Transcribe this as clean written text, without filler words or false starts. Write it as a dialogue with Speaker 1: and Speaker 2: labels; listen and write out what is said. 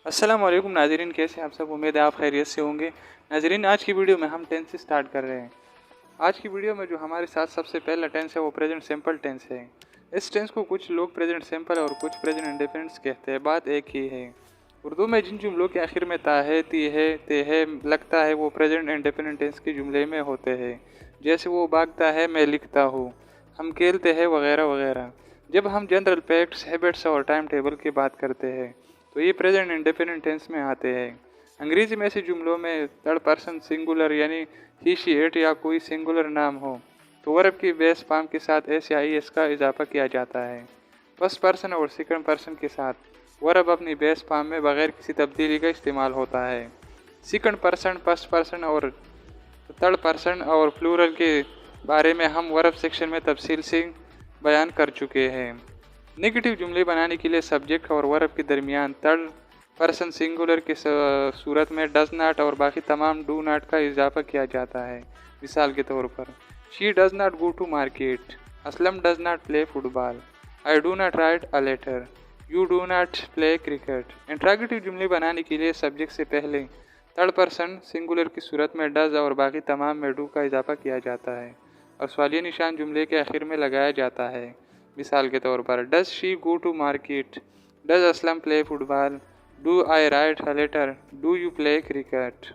Speaker 1: अस्सलाम वालेकुम नाज़रीन, कैसे आप सब। उम्मीद है आप खैरियत से होंगे। नाज़रीन, आज की वीडियो में हम टेंस स्टार्ट कर रहे हैं। आज की वीडियो में जो हमारे साथ सबसे पहला टेंस है वो प्रेजेंट सिंपल टेंस है। इस टेंस को कुछ लोग प्रेजेंट सिंपल और कुछ प्रेजेंट इंडेफिनिट कहते हैं, बात एक ही है। उर्दू में जिन जुमलों के आखिर में ता है, ती है, ते है लगता है वो प्रेजेंट इंडेफिनिट टेंस के जुमले में होते हैं। जैसे वो भागता है, मैं लिखता हूँ, हम खेलते हैं, वगैरह वगैरह। जब हम जनरल फैक्ट्स, हैबिट्स और टाइम टेबल की बात करते हैं तो ये प्रेजेंट इंडेफिनिट टेंस में आते हैं। अंग्रेजी में ऐसे जुमलों में थर्ड पर्सन सिंगुलर यानी ही, शी, इट या कोई सिंगुलर नाम हो तो वर्ब की बेस फॉर्म के साथ एस या एस का इजाफा किया जाता है। फर्स्ट पर्सन और सेकंड पर्सन के साथ वर्ब अपनी बेस फॉर्म में बगैर किसी तब्दीली का इस्तेमाल होता है। सेकंड पर्सन, फर्स्ट पर्सन और थर्ड पर्सन और प्लूरल के बारे में हम वर्ब सेक्शन में तफसील से बयान कर चुके हैं। नेगेटिव जुमले बनाने के लिए सब्जेक्ट और वर्ब के दरमियान थर्ड पर्सन सिंगुलर की सूरत में डज नॉट और बाकी तमाम डू नॉट का इजाफा किया जाता है। मिसाल के तौर पर, she does not go to market, Aslam does not play football, I do not write a letter, you do not play cricket. Interrogative जुमले बनाने के लिए सब्जेक्ट से पहले थर्ड पर्सन सिंगुलर की सूरत में डज और बाकी तमाम में डू का इजाफा किया जाता है और सवालिया निशान जुमले के आखिर में लगाया जाता है। मिसाल के तौर पर, does she go to market, does Aslam play football, do I write a letter, do you play cricket.